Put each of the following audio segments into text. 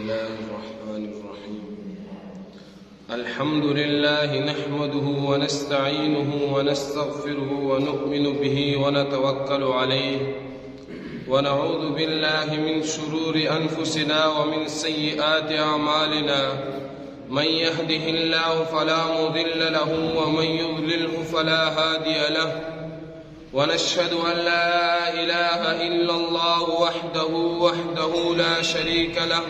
الله الرحمن الرحيم الحمد لله نحمده ونستعينه ونستغفره ونؤمن به ونتوكل عليه ونعوذ بالله من شرور أنفسنا ومن سيئات أعمالنا من يهده الله فلا مضل له ومن يضلله فلا هادي له ونشهد أن لا إله إلا الله وحده لا شريك له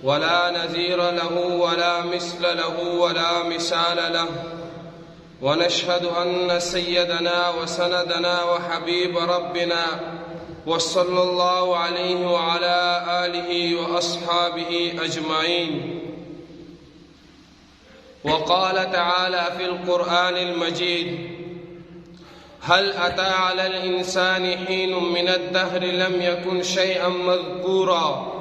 ولا نظير له ولا مثل له ولا مثال له ونشهد أن سيدنا وسندنا وحبيب ربنا وصلى الله عليه وعلى آله وأصحابه أجمعين وقال تعالى في القرآن المجيد هل أتى على الإنسان حين من الدهر لم يكن شيئا مذكورا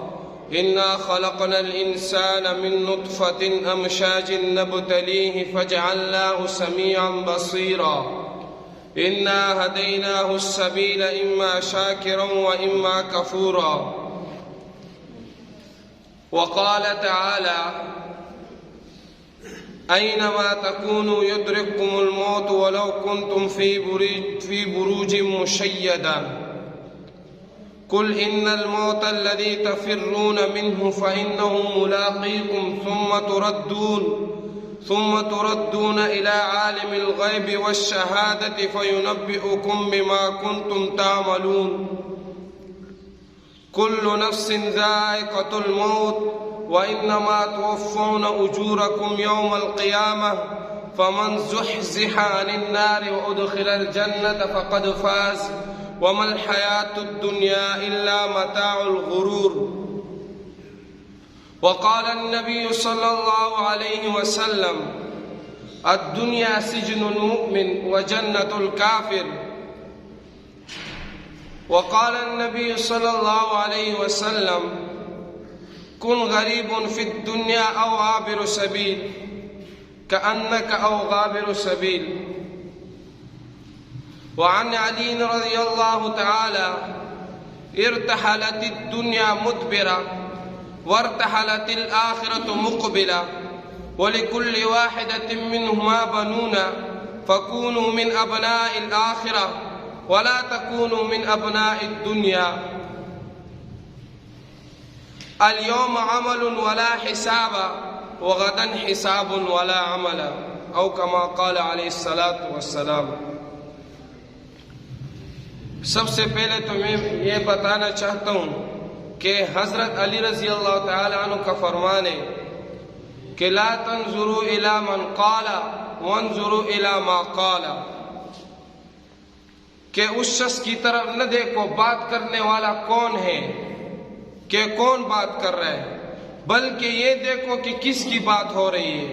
إنا خلقنا الإنسان من نطفة أمشاج نبتليه فجعلناه سميعا بصيرا إنا هديناه السبيل إما شاكرا وإما كفورا وقال تعالى أينما تكونوا يدرككم الموت ولو كنتم في بروج مشيدة قل إن الموت الذي تفرون منه فإنه ملاقيكم ثم تردون إلى عالم الغيب والشهادة فينبئكم بما كنتم تعملون كل نفس ذائقة الموت وإنما توفون أجوركم يوم القيامة فمن زحزح عن النار وأدخل الجنة فقد فاز وما الحياة الدنيا إلا متاع الغرور وقال النبي صلى الله عليه وسلم الدنيا سجن المؤمن وجنة الكافر وقال النبي صلى الله عليه وسلم كن غريب في الدنيا أو عابر سبيل كأنك أو غابر سبيل وعن علي رضي الله تعالى ارتحلت الدنيا مدبرة وارتحلت الآخرة مقبلة ولكل واحدة منهما بنون فكونوا من أبناء الآخرة ولا تكونوا من أبناء الدنيا اليوم عمل ولا حساب وغدا حساب ولا عمل او كما قال علیہ الصلوۃ والسلام۔ سب سے پہلے تو میں یہ بتانا چاہتا ہوں کہ حضرت علی رضی اللہ تعالی عنہ کا فرمان ہے کہ لا تنظروا الی من قال وانظروا الی ما قال، کہ اس شخص کی طرف نہ دیکھو بات کرنے والا کون ہے، کہ کون بات کر رہا ہے، بلکہ یہ دیکھو کہ کس کی بات ہو رہی ہے۔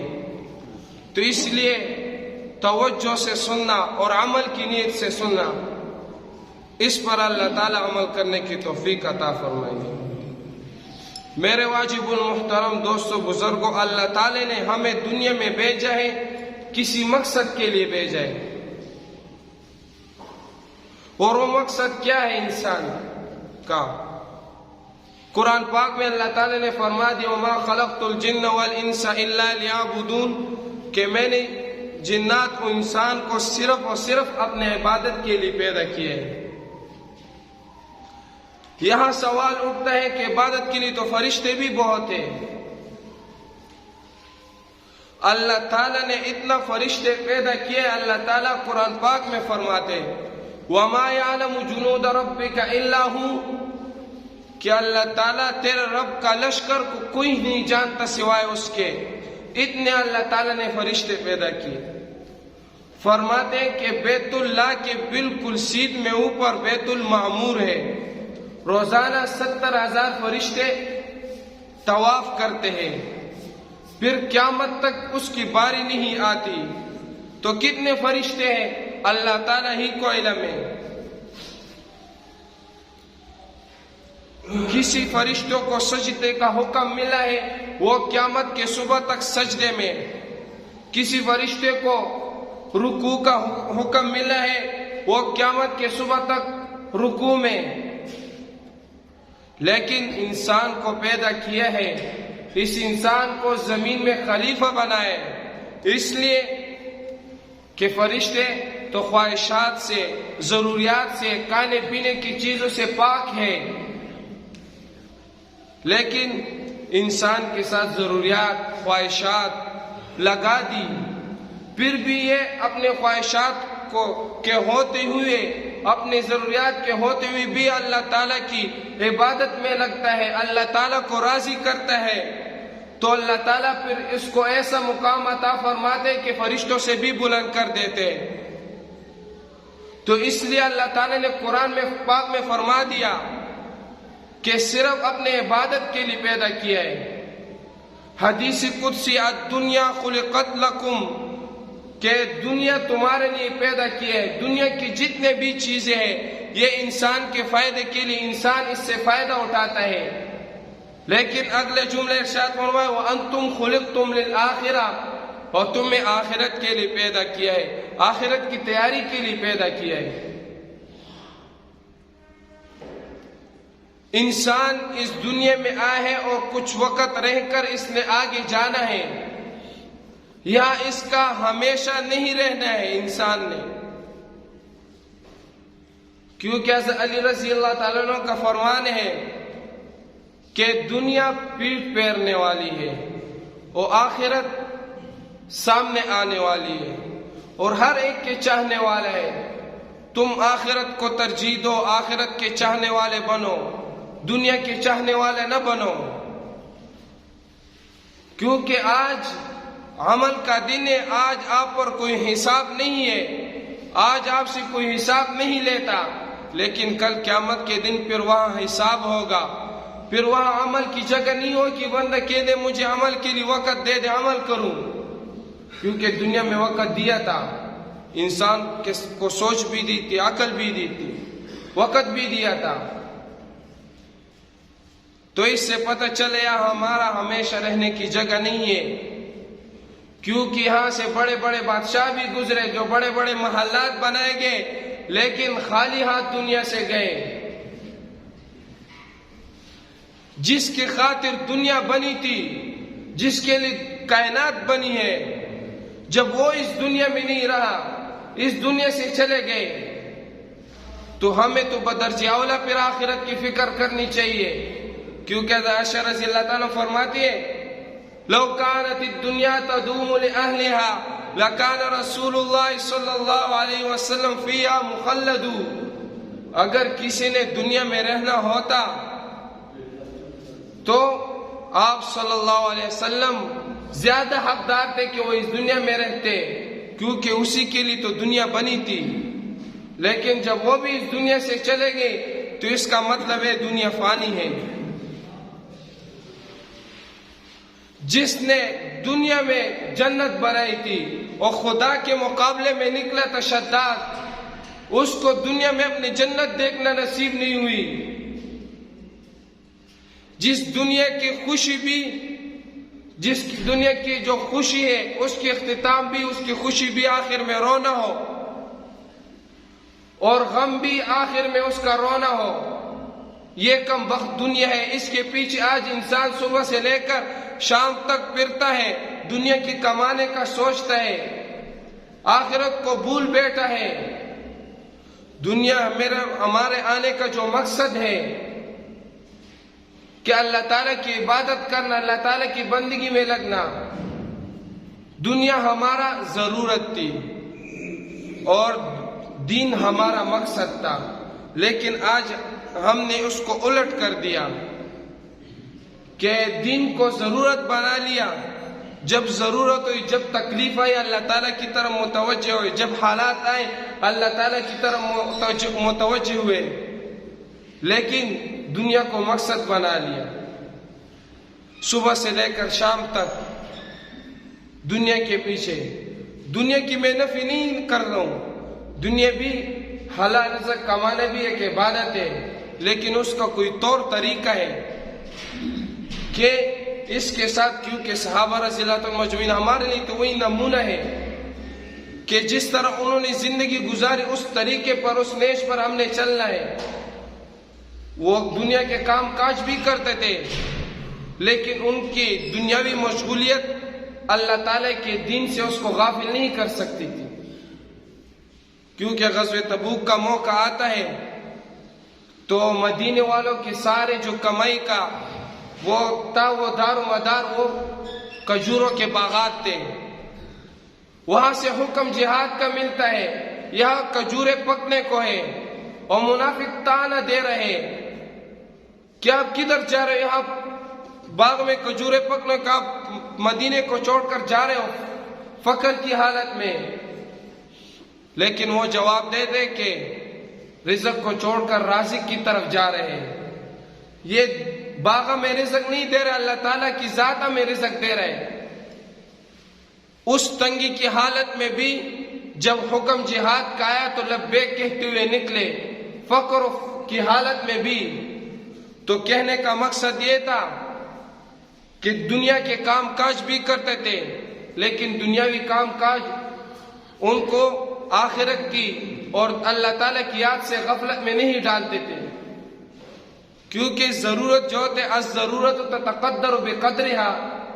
تو اس لیے توجہ سے سننا اور عمل کی نیت سے سننا، اس پر اللہ تعالیٰ عمل کرنے کی توفیق عطا فرمائے۔ میرے واجب المحترم دوستو بزرگوں، اللہ تعالیٰ نے ہمیں دنیا میں بھیجا ہے، کسی مقصد کے لیے بھیجا ہے، اور وہ مقصد کیا ہے انسان کا؟ قرآن پاک میں اللہ تعالیٰ نے فرما دیا وَمَا خَلَقْتُ الْجِنَّ وَالْإِنسَ إِلَّا لِيَعْبُدُونَ، کہ میں نے جنات کو انسان کو صرف اور صرف اپنے عبادت کے لیے پیدا کیا ہے۔ یہاں سوال اٹھتا ہے کہ عبادت کے لیے تو فرشتے بھی بہت ہیں، اللہ تعالیٰ نے اتنا فرشتے پیدا کیے، اللہ تعالیٰ قرآن پاک میں فرماتے وَمَا يَعْلَمُ جُنُودَ رَبِّكَ إِلَّا هُوَ، کہ اللہ تعالیٰ تیرے رب کا لشکر کو کوئی نہیں جانتا سوائے اس کے، اتنے اللہ تعالیٰ نے فرشتے پیدا کیے۔ فرماتے ہیں کہ بیت اللہ کے بالکل سیدھ میں اوپر بیت المعمور ہے، روزانہ 70,000 فرشتے طواف کرتے ہیں، پھر قیامت تک اس کی باری نہیں آتی۔ تو کتنے فرشتے ہیں اللہ تعالیٰ ہی کو علم ہے۔ کسی فرشتوں کو سجدے کا حکم ملا ہے، وہ قیامت کے صبح تک سجدے میں، کسی فرشتے کو رکوع کا حکم ملا ہے، وہ قیامت کے صبح تک رکوع میں، لیکن انسان کو پیدا کیا ہے، اس انسان کو زمین میں خلیفہ بنائے، اس لیے کہ فرشتے تو خواہشات سے، ضروریات سے، کھانے پینے کی چیزوں سے پاک ہے، لیکن انسان کے ساتھ ضروریات، خواہشات لگا دی، پھر بھی یہ اپنے خواہشات کے ہوتے ہوئے، اپنے ضروریات کے ہوتے ہوئے بھی اللہ تعالیٰ کی عبادت میں لگتا ہے، اللہ تعالیٰ کو راضی کرتا ہے، تو اللہ تعالیٰ پھر اس کو ایسا مقام عطا فرماتے کہ فرشتوں سے بھی بلند کر دیتے۔ تو اس لیے اللہ تعالیٰ نے قرآن میں پاک میں فرما دیا کہ صرف اپنے عبادت کے لیے پیدا کیا ہے۔ حدیث قدسی الدنیا خلقت لکم، کہ دنیا تمہارے لیے پیدا کی ہے، دنیا کی جتنے بھی چیزیں ہیں یہ انسان کے فائدے کے لیے، انسان اس سے فائدہ اٹھاتا ہے، لیکن اگلے جملے ارشاد فرمایا وَأَنْتُمْ خُلِقْتُمْ لِلْآخِرَةِ، اور تمہیں آخرت کے لیے پیدا کیا ہے، آخرت کی تیاری کے لیے پیدا کیا ہے۔ انسان اس دنیا میں آیا ہے اور کچھ وقت رہ کر اس نے آگے جانا ہے، یا اس کا ہمیشہ نہیں رہنا ہے انسان نے، کیونکہ حضرت علی رضی اللہ تعالیٰ عنہ کا فرمان ہے کہ دنیا پیٹ پھیرنے والی ہے اور آخرت سامنے آنے والی ہے، اور ہر ایک کے چاہنے والا ہے۔ تم آخرت کو ترجیح دو، آخرت کے چاہنے والے بنو، دنیا کے چاہنے والے نہ بنو، کیونکہ آج عمل کا دن ہے، آج آپ پر کوئی حساب نہیں ہے، آج آپ سے کوئی حساب نہیں لیتا، لیکن کل قیامت کے دن پھر وہاں حساب ہوگا، پھر وہاں عمل کی جگہ نہیں ہو کہ بندہ کہہ دے مجھے عمل کے لیے وقت دے دے عمل کروں، کیونکہ دنیا میں وقت دیا تھا، انسان کو سوچ بھی دی تھی، عقل بھی دی تھی، وقت بھی دیا تھا، تو اس سے پتہ چلے ہمارا ہمیشہ رہنے کی جگہ نہیں ہے، کیونکہ یہاں سے بڑے بڑے بادشاہ بھی گزرے جو بڑے بڑے محلات بنائے گئے، لیکن خالی ہاتھ دنیا سے گئے۔ جس کی خاطر دنیا بنی تھی، جس کے لیے کائنات بنی ہے، جب وہ اس دنیا میں نہیں رہا، اس دنیا سے چلے گئے، تو ہمیں تو بدرجہ اولا پھر آخرت کی فکر کرنی چاہیے، کیونکہ عائشہ رضی اللہ تعالیٰ فرماتی ہے لو كانت الدنيا تدوم لأهلها لكان رسول الله صلی اللہ علیہ وسلم فيها مخلد، اگر کسی نے دنیا میں رہنا ہوتا تو آپ صلی اللہ علیہ وسلم زیادہ حقدار تھے کہ وہ اس دنیا میں رہتے، کیونکہ اسی کے لیے تو دنیا بنی تھی، لیکن جب وہ بھی اس دنیا سے چلے گئے تو اس کا مطلب ہے دنیا فانی ہے۔ جس نے دنیا میں جنت بنائی تھی اور خدا کے مقابلے میں نکلا تھا شداد، اس کو دنیا میں اپنی جنت دیکھنا نصیب نہیں ہوئی۔ جس دنیا کی خوشی بھی، جس دنیا کی جو خوشی ہے اس کی اختتام بھی، اس کی خوشی بھی آخر میں رونا ہو، اور غم بھی آخر میں اس کا رونا ہو، یہ کم بخت دنیا ہے۔ اس کے پیچھے آج انسان صبح سے لے کر شام تک پھرتا ہے، دنیا کی کمانے کا سوچتا ہے، آخرت کو بھول بیٹھا ہے۔ دنیا ہمارے آنے کا جو مقصد ہے کہ اللہ تعالیٰ کی عبادت کرنا، اللہ تعالیٰ کی بندگی میں لگنا، دنیا ہمارا ضرورت تھی اور دین ہمارا مقصد تھا، لیکن آج ہم نے اس کو الٹ کر دیا کہ دین کو ضرورت بنا لیا۔ جب ضرورت ہوئی، جب تکلیف آئی اللہ تعالیٰ کی طرف متوجہ ہوئے، جب حالات آئے اللہ تعالیٰ کی طرف متوجہ ہوئے، لیکن دنیا کو مقصد بنا لیا۔ صبح سے لے کر شام تک دنیا کے پیچھے، دنیا کی میں نفی نہیں کر رہا ہوں، دنیا بھی حلال رزق کمانا بھی ایک عبادت ہے، لیکن اس کا کوئی طور طریقہ ہے کہ اس کے ساتھ، کیونکہ صحابہ رضی اللہ عنہم مجمعین ہمارے لیے تو وہی نمونہ ہے کہ جس طرح انہوں نے زندگی گزاری اس طریقے پر، اس نیش پر ہم نے چلنا ہے۔ وہ دنیا کے کام کاج بھی کرتے تھے، لیکن ان کی دنیاوی مشغولیت اللہ تعالیٰ کے دین سے اس کو غافل نہیں کر سکتی تھی، کیونکہ غزوہ تبوک کا موقع آتا ہے تو مدینے والوں کے سارے جو کمائی کا وہ دار و مدار وہ کھجوروں کے باغات تھے، وہاں سے حکم جہاد کا ملتا ہے، یہاں کھجوریں پکنے کو ہے، اور منافق تانا دے رہے کہ آپ کدھر جا رہے ہو، یہاں باغ میں کھجوریں پکنے کا، مدینے کو چھوڑ کر جا رہے ہو فقر کی حالت میں۔ لیکن وہ جواب دے دے کہ رزق کو چھوڑ کر رازق کی طرف جا رہے ہیں، یہ باغ میں رزق نہیں دے رہے، اللہ تعالیٰ کی ذات میں رزق دے رہے۔ اس تنگی کی حالت میں بھی جب حکم جہاد کا آیا تو لبیک کہتے ہوئے نکلے، فقر کی حالت میں بھی۔ تو کہنے کا مقصد یہ تھا کہ دنیا کے کام کاج بھی کرتے تھے، لیکن دنیاوی کام کاج ان کو آخرت کی اور اللہ تعالیٰ کی یاد سے غفلت میں نہیں ڈالتے تھے، کیونکہ ضرورت جو ہوتے الضرورت تتقدر بقدرها،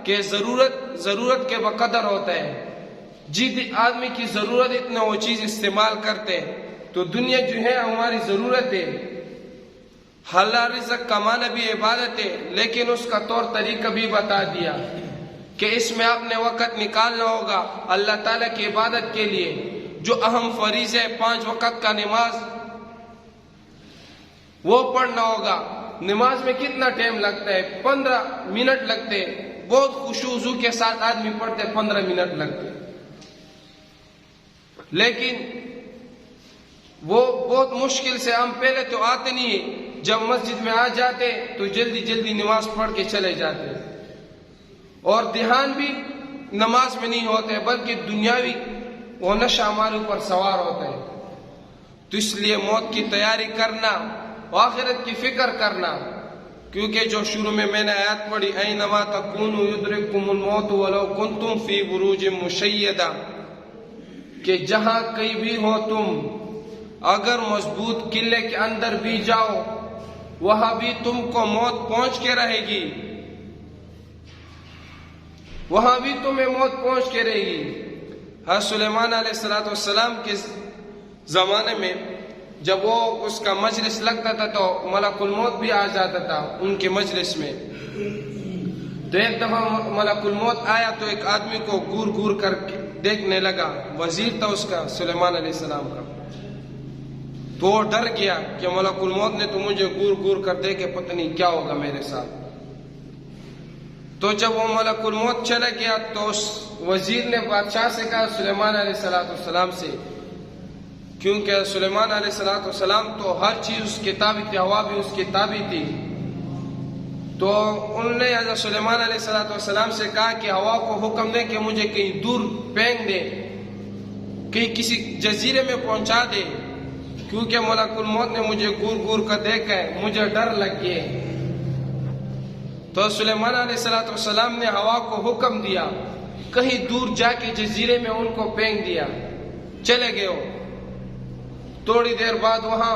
کہ ضرورت کے بقدر ہوتا ہے، جتنی آدمی کی ضرورت اتنا وہ چیز استعمال کرتے ہیں۔ تو دنیا جو ہے ہماری ضرورت ہے، حلال رزق کمانا بھی عبادت ہے، لیکن اس کا طور طریقہ بھی بتا دیا کہ اس میں آپ نے وقت نکالنا ہوگا اللہ تعالیٰ کی عبادت کے لیے، جو اہم فریضہ ہے 5 وقت کا نماز وہ پڑھنا ہوگا۔ نماز میں کتنا ٹائم لگتا ہے؟ 15 منٹ لگتے، بہت خشوع و خضوع کے ساتھ آدمی پڑھتے 15 منٹ لگتے، لیکن وہ بہت مشکل سے، ہم پہلے تو آتے نہیں ہیں، جب مسجد میں آ جاتے تو جلدی جلدی نماز پڑھ کے چلے جاتے، اور دھیان بھی نماز میں نہیں ہوتے، بلکہ دنیاوی وہ نشہ ہمارے اوپر سوار ہوتا ہے۔ تو اس لیے موت کی تیاری کرنا، آخرت کی فکر کرنا، کیونکہ جو شروع میں نے آیات پڑھی اینما تکونوا یدرککم الموت ولو کنتم فی بروج مشیدہ، کہ جہاں کہیں بھی ہو تم، اگر مضبوط قلعے کے اندر بھی جاؤ وہاں بھی تم کو موت پہنچ کے رہے گی، وہاں بھی تمہیں موت پہنچ کے رہے گی۔ حضرت سلیمان علیہ السلام کے زمانے میں جب وہ اس کا مجلس لگتا تھا تو ملک الموت بھی آ جاتا تھا ان کے مجلس میں۔ تو ایک دفعہ ملک الموت آیا تو ایک آدمی کو گور گور کر کے دیکھنے لگا، وزیر تھا اس کا سلیمان علیہ السلام کا، تو وہ ڈر گیا کہ ملک الموت نے تو مجھے گور گور کر دے کہ پتہ نہیں کیا ہوگا میرے ساتھ۔ تو جب وہ ملک الموت چلا گیا تو اس وزیر نے بادشاہ سے کہا سلیمان علیہ السلام سے، کیونکہ سلیمان علیہ السلام تو ہر چیز اس کی تابع تھی، ہوا بھی اس کی تابع تھی، تو انہوں نے حضرت سلیمان علیہ السلام سے کہا کہ ہوا کو حکم دے کہ مجھے کہیں دور پھینک دے، کہیں کسی جزیرے میں پہنچا دے، کیونکہ ملک الموت نے مجھے گور گور کر دیکھا ہے، مجھے ڈر لگ گیا۔ تو سلیمان علیہ السلام نے ہوا کو حکم دیا، کہیں دور جا کے جزیرے میں ان کو پھینک دیا، چلے گئے ہو۔ تھوڑی دیر بعد وہاں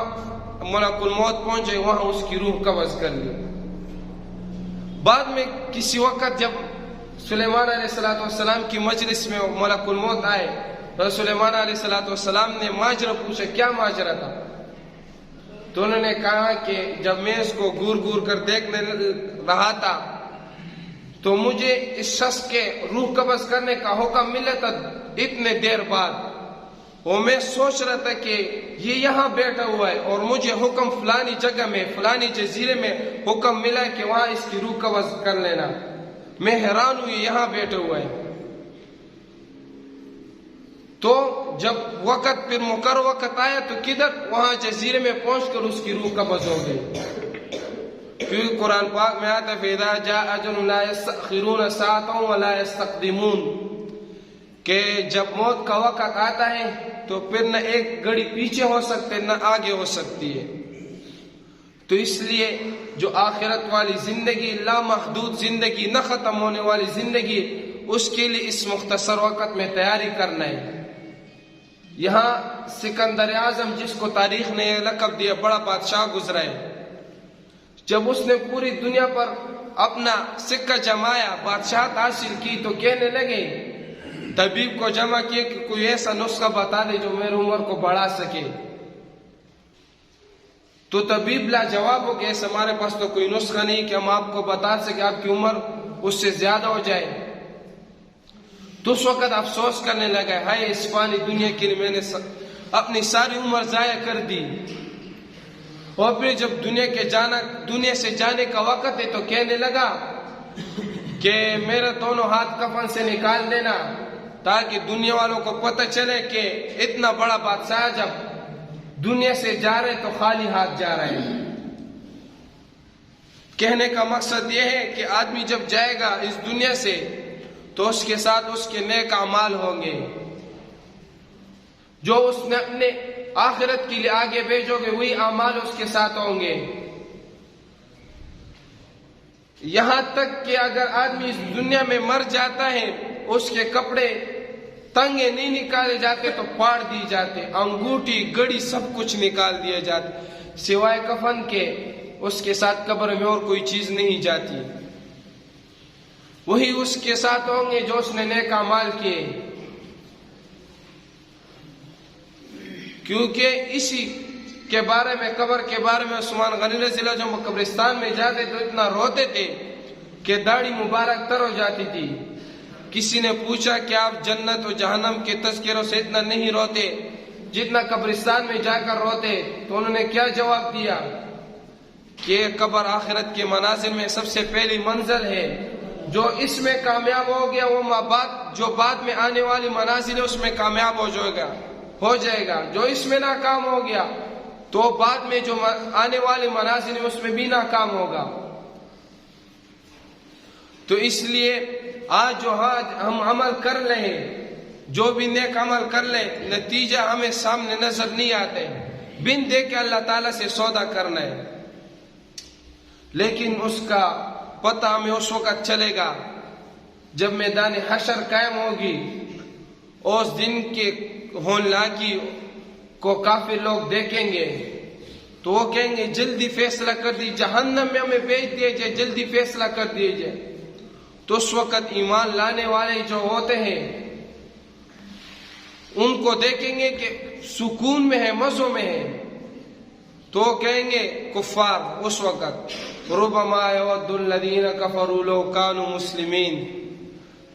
ملک الموت پہنچے، وہاں اس کی روح قبض کر لی۔ بعد میں کسی وقت جب سلیمان علیہ السلام کی مجلس میں ملک الموت آئے تو سلیمان علیہ السلام نے ماجرا پوچھا، کیا ماجرا تھا؟ تو انہوں نے کہا کہ جب میں اس کو گور گور کر دیکھنے رہا تھا تو مجھے اس شخص کے روح قبض کرنے کا حکم ملا تھا اتنے دیر بعد، اور میں سوچ رہا تھا کہ یہ یہاں بیٹھا ہوا ہے اور مجھے حکم فلانی جگہ میں فلانی جزیرے میں حکم ملا کہ وہاں اس کی روح قبض کر لینا، میں حیران ہوں یہ یہاں بیٹھا ہوا ہے۔ تو جب وقت پھر مقرر وقت آیا تو کدھر وہاں جزیرے میں پہنچ کر اس کی روح قبض ہو گئی، کیونکہ قرآن پاک میں آتا ہے فَإِذَا جَاءَ أَجَلُهُمْ لَا يَسْتَأْخِرُونَ سَاعَةً وَلَا يَسْتَقْدِمُونَ، کہ جب موت کا وقت آتا ہے تو پھر نہ ایک گھڑی پیچھے ہو سکتے نہ آگے ہو سکتی ہے۔ تو اس لیے جو آخرت والی زندگی، لامحدود زندگی، نہ ختم ہونے والی زندگی، اس کے لیے اس مختصر وقت میں تیاری کرنا ہے۔ یہاں سکندر اعظم جس کو تاریخ نے لقب دیا بڑا بادشاہ گزرا ہے، جب اس نے پوری دنیا پر اپنا سکہ جمایا، بادشاہت حاصل کی، تو کہنے لگے، طبیب کو جمع کیے کہ کوئی ایسا نسخہ بتا دے جو میری عمر کو بڑھا سکے۔ تو طبیب لا جواب ہو کہ ایسا ہمارے پاس تو کوئی نسخہ نہیں کہ ہم آپ کو بتا سکے آپ کی عمر اس سے زیادہ ہو جائے۔ تو اس وقت افسوس کرنے لگا، ہائے اس فانی دنیا کے لیے میں نے اپنی ساری عمر ضائع کر دی۔ اور پھر جب دنیا سے جانے کا وقت ہے تو کہنے لگا کہ میرے دونوں ہاتھ کفن سے نکال دینا، تاکہ دنیا والوں کو پتہ چلے کہ اتنا بڑا بادشاہ جب دنیا سے جا رہے تو خالی ہاتھ جا رہے ہیں۔ کہنے کا مقصد یہ ہے کہ آدمی جب جائے گا اس دنیا سے تو اس کے ساتھ اس کے نیک اعمال ہوں گے، جو اس نے اپنے آخرت کے لیے آگے بھیجو گے وہی اعمال اس کے ساتھ ہوں گے۔ یہاں تک کہ اگر آدمی اس دنیا میں مر جاتا ہے، اس کے کپڑے تنگے نہیں نکالے جاتے تو پاڑ دی جاتے، انگوٹھی گڑی سب کچھ نکال دیے جاتے، سوائے کفن کے اس کے ساتھ قبر میں اور کوئی چیز نہیں جاتی۔ وہی اس کے ساتھ ہوں گے جو اس نے نیک اعمال کیے، کیونکہ اسی کے بارے میں، قبر کے بارے میں عثمان غنی رضی اللہ عنہ قبرستان میں جاتے تو اتنا روتے تھے کہ داڑھی مبارک تر ہو جاتی تھی۔ کسی نے پوچھا کہ آپ جنت و جہنم کے تذکروں سے اتنا نہیں روتے جتنا قبرستان میں جا کر روتے؟ تو انہوں نے کیا جواب دیا کہ قبر آخرت کے منازل میں سب سے پہلی منزل ہے، جو اس میں کامیاب ہو گیا وہ جو بعد میں آنے والی منازل ہے اس میں کامیاب ہو جائے گا، جو اس میں ناکام ہو گیا تو بعد میں جو آنے والی منازل ہے اس میں بھی ناکام ہوگا۔ تو اس لیے آج ہم عمل کر رہے ہیں، جو بھی نیک عمل کر لیں، نتیجہ ہمیں سامنے نظر نہیں آتے، بن دے کے اللہ تعالیٰ سے سودا کرنا ہے، لیکن اس کا پتہ ہمیں اس وقت چلے گا جب میدان حشر قائم ہوگی، اور اس دن کے ہولناکی کو کافر لوگ دیکھیں گے تو وہ کہیں گے جلدی فیصلہ کر دی، جہنم میں ہمیں بھیج دیے جائے، جلدی فیصلہ کر دیے جائے۔ تو اس وقت ایمان لانے والے جو ہوتے ہیں ان کو دیکھیں گے کہ سکون میں ہے، مزوں میں ہے، تو کہیں گے کفار اس وقت، ربما یود الذین کفروا لو کانوا مسلمین،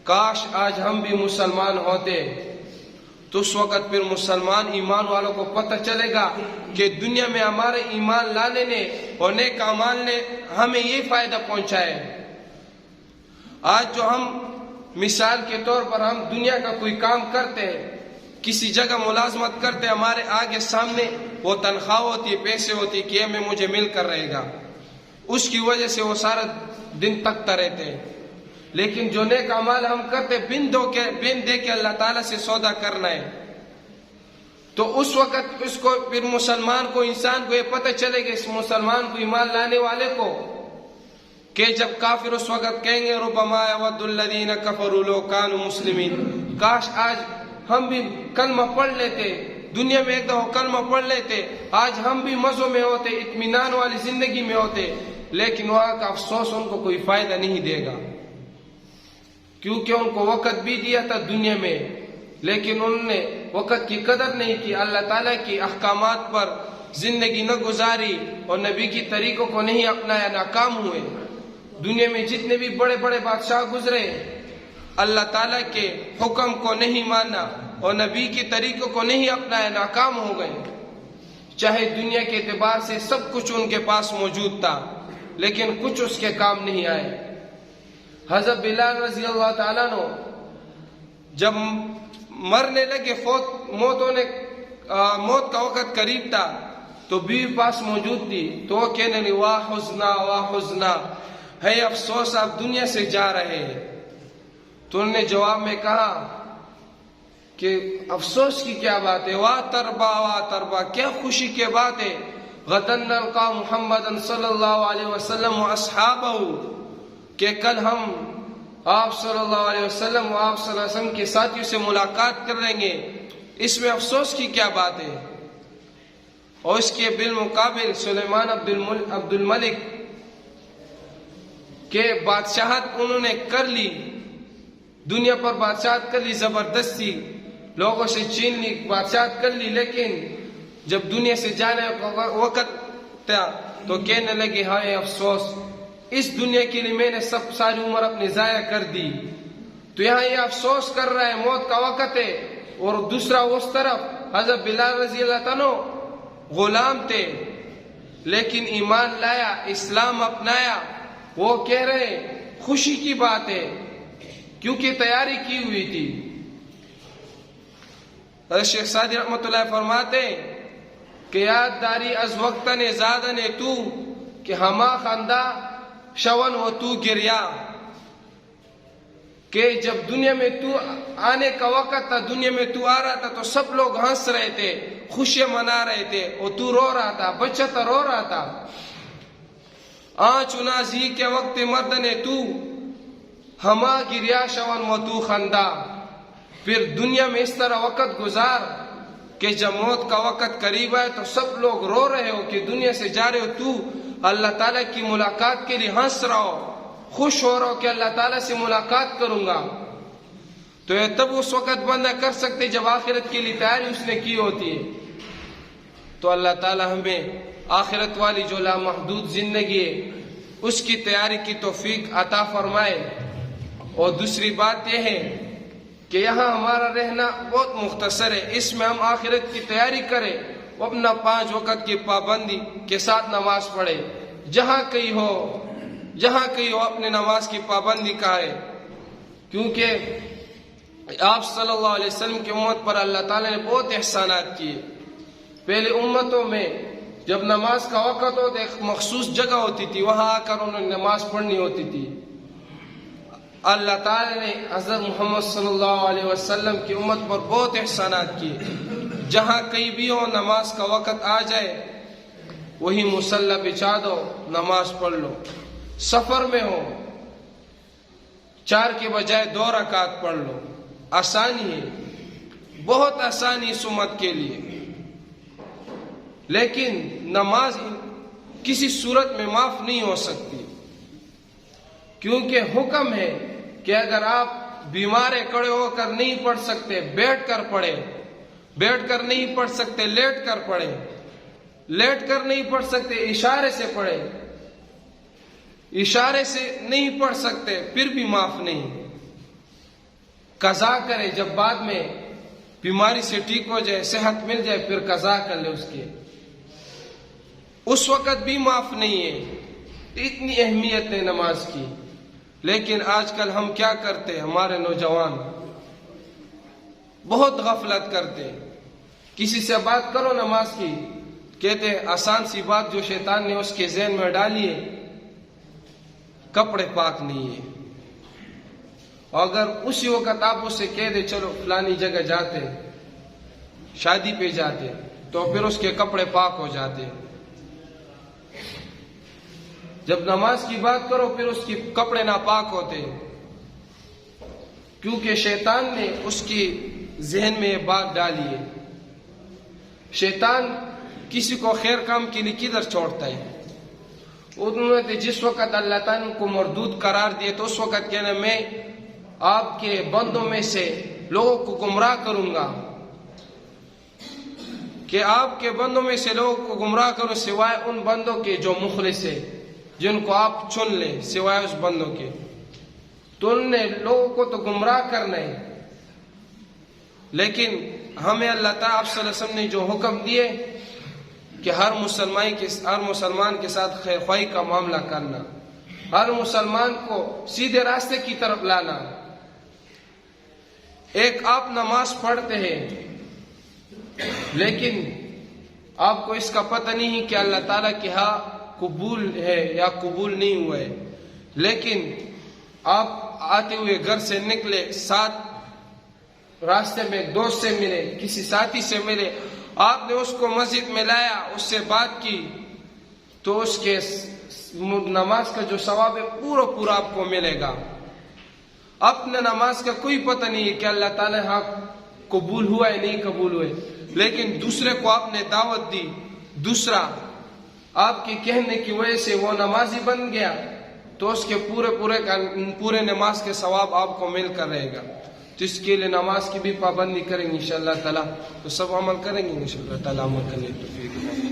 کاش آج ہم بھی مسلمان ہوتے۔ تو اس وقت پھر مسلمان ایمان والوں کو پتہ چلے گا کہ دنیا میں ہمارے ایمان لانے نے اور نیک اعمال نے ہمیں یہ فائدہ پہنچایا ہے۔ آج جو ہم مثال کے طور پر ہم دنیا کا کوئی کام کرتے ہیں، کسی جگہ ملازمت کرتے، ہمارے آگے سامنے وہ تنخواہ ہوتی ہے، پیسے ہوتی ہے کہ یہ میں مجھے مل کر رہے گا، اس کی وجہ سے وہ سارا دن تکتا رہتے ہیں۔ لیکن جو نیک اعمال ہم کرتے بن دے کے اللہ تعالیٰ سے سودا کرنا ہے، تو اس وقت اس کو پھر مسلمان کو، انسان کو یہ پتہ چلے گا، اس مسلمان کو، ایمان لانے والے کو، کہ جب کافر اس وقت کہیں گے ربما یود الذین کفروا لو کانوا مسلمین، کاش آج ہم بھی کلمہ پڑھ لیتے، دنیا میں ایک دفعہ کلمہ پڑھ لیتے، آج ہم بھی مزوں میں ہوتے، اطمینان والی زندگی میں ہوتے۔ لیکن وہاں کا افسوس ان کو کوئی فائدہ نہیں دے گا، کیونکہ ان کو وقت بھی دیا تھا دنیا میں، لیکن انہوں نے وقت کی قدر نہیں کی، اللہ تعالیٰ کی احکامات پر زندگی نہ گزاری اور نبی کی طریقوں کو نہیں اپنایا، ناکام ہوئے۔ دنیا میں جتنے بھی بڑے بڑے بادشاہ گزرے، اللہ تعالیٰ کے حکم کو نہیں مانا اور نبی کے طریقوں کو نہیں اپنایا، ناکام ہو گئے۔ چاہے دنیا کے اعتبار سے سب کچھ ان کے پاس موجود تھا، لیکن کچھ اس کے کام نہیں آئے۔ حضرت بلال رضی اللہ تعالیٰ عنہ جب مرنے لگے، موت کا وقت قریب تھا، تو بیوی پاس موجود تھی، تو وہ کہنے لگی واہ حزنا واہ حزنا، ہے افسوس آپ دنیا سے جا رہے ہیں۔ تو انہوں نے جواب میں کہا کہ افسوس کی کیا بات ہے، واہ تربا، کیا خوشی کی بات ہے، غدن نلقا محمد صلی اللہ علیہ وسلم و اصحابہ، کہ کل ہم آپ صلی اللہ علیہ وسلم و آپ صلی اللہ علیہ وسلم کے ساتھیوں سے ملاقات کر لیں گے، اس میں افسوس کی کیا بات ہے۔ اور اس کے بالمقابل سلیمان عبد الملک کہ بادشاہت انہوں نے کر لی، دنیا پر بادشاہت کر لی، زبردستی لوگوں سے چھین لی، بادشاہت کر لی، لیکن جب دنیا سے جانے کا وقت تھا تو کہنے لگے ہائے افسوس، اس دنیا کے لیے میں نے ساری عمر اپنی ضائع کر دی۔ تو یہاں یہ افسوس کر رہا ہے، موت کا وقت ہے، اور دوسرا اس طرف حضرت بلال رضی اللہ عنہ غلام تھے لیکن ایمان لایا، اسلام اپنایا۔ وہ کہہ رہے خوشی کی بات ہے کیونکہ تیاری کی ہوئی تھی۔ حضرت شیخ سعدی رحمۃ اللہ فرماتے کہ یاد داری از وقتن زادن تو کہ ہما خندہ شون و تو گریا، کہ جب دنیا میں تو آنے کا وقت تھا، دنیا میں تو آ رہا تھا تو سب لوگ ہنس رہے تھے، خوشیاں منا رہے تھے، اور تو رو رہا تھا، بچہ تھا، رو رہا تھا۔ آنچ انازی کے وقت مردن تو ہما گریا شون و تو خندہ، پھر دنیا میں اس طرح وقت گزار کہ جب موت کا وقت قریب آئے تو سب لوگ رو رہے ہو کہ دنیا سے جا رہے ہو، تو اللہ تعالیٰ کی ملاقات کے لیے ہنس رہا ہو، خوش ہو رہا ہو کہ اللہ تعالیٰ سے ملاقات کروں گا۔ تو یہ تب اس وقت بندہ کر سکتے جب آخرت کے لیے تیاری اس نے کی ہوتی ہے۔ تو اللہ تعالیٰ ہمیں آخرت والی جو لامحدود زندگی ہے اس کی تیاری کی توفیق عطا فرمائے۔ اور دوسری بات یہ ہے کہ یہاں ہمارا رہنا بہت مختصر ہے، اس میں ہم آخرت کی تیاری کریں، اپنا 5 وقت کی پابندی کے ساتھ نماز پڑھے، جہاں کہیں ہو اپنے نماز کی پابندی کرے، کیونکہ آپ صلی اللہ علیہ وسلم کی امت پر اللہ تعالیٰ نے بہت احسانات کیے۔ پہلے امتوں میں جب نماز کا وقت ہو تو ایک مخصوص جگہ ہوتی تھی، وہاں آ کر انہوں نے نماز پڑھنی ہوتی تھی۔ اللہ تعالیٰ نے حضرت محمد صلی اللہ علیہ وسلم کی امت پر بہت احسانات کیے، جہاں کہیں بھی ہو نماز کا وقت آ جائے وہی مصلی بچھا دو، نماز پڑھ لو۔ سفر میں ہو 4 کے بجائے 2 رکعت پڑھ لو، آسانی ہے، بہت آسانی اس امت کے لیے۔ لیکن نماز کسی صورت میں معاف نہیں ہو سکتی، کیونکہ حکم ہے کہ اگر آپ بیمار کھڑے ہو کر نہیں پڑھ سکتے بیٹھ کر پڑھیں، بیٹھ کر نہیں پڑھ سکتے لیٹ کر پڑھیں، لیٹ کر نہیں پڑھ سکتے اشارے سے پڑھیں، اشارے سے نہیں پڑھ سکتے پھر بھی معاف نہیں، قضا کرے، جب بعد میں بیماری سے ٹھیک ہو جائے، صحت مل جائے، پھر قضا کر لے اس کے، اس وقت بھی معاف نہیں ہے۔ اتنی اہمیت ہے نماز کی، لیکن آج کل ہم کیا کرتے، ہمارے نوجوان بہت غفلت کرتے، کسی سے بات کرو نماز کی، کہتے آسان سی بات جو شیطان نے اس کے ذہن میں ڈالی ہے، کپڑے پاک نہیں ہے۔ اور اگر اسی وقت آپ اسے کہہ دے چلو فلانی جگہ جاتے، شادی پہ جاتے، تو پھر اس کے کپڑے پاک ہو جاتے۔ جب نماز کی بات کرو پھر اس کے کپڑے ناپاک ہوتے، کیونکہ شیطان نے اس کی ذہن میں یہ بات ڈالی ہے۔ شیطان کسی کو خیر کام کے لیے کدھر چھوڑتا ہے؟ انہوں نے جس وقت اللہ تعالیٰ کو مردود قرار دیے تو اس وقت کہنا میں آپ کے بندوں میں سے لوگوں کو گمراہ کروں گا، کہ آپ کے بندوں میں سے لوگوں کو گمراہ کروں سوائے ان بندوں کے جو مخلص ہیں، جن کو آپ چن لیں، سوائے اس بندوں کے۔ تو انہوں نے لوگوں کو تو گمراہ کرنا ہے، لیکن ہمیں اللہ تعالیٰ آپ صلی اللہ علیہ وسلم نے جو حکم دیے کہ ہر مسلمان کے ساتھ خیر خواہی کا معاملہ کرنا، ہر مسلمان کو سیدھے راستے کی طرف لانا۔ ایک آپ نماز پڑھتے ہیں لیکن آپ کو اس کا پتہ نہیں کہ اللہ تعالیٰ کے ہاں قبول ہے یا قبول نہیں ہوا ہے، لیکن آپ آتے ہوئے گھر سے نکلے، ساتھ راستے میں ایک دوست سے ملے، کسی ساتھی سے ملے، آپ نے اس کو مسجد میں لایا، اس سے بات کی، تو اس کے نماز کا جو ثواب ہے پورا آپ کو ملے گا۔ اپنے نماز کا کوئی پتہ نہیں ہے کہ اللہ تعالیٰ ہاں قبول ہوا ہے نہیں قبول ہوئے، لیکن دوسرے کو آپ نے دعوت دی، دوسرا آپ کے کہنے کی وجہ سے وہ نمازی بن گیا، تو اس کے پورے نماز کے ثواب آپ کو مل کر رہے گا. تو اس کے لیے نماز کی بھی پابندی کریں گے انشاءاللہ تعالیٰ. تو سب عمل کریں گے انشاءاللہ تعالیٰ. عمل کرنے کی توفیق.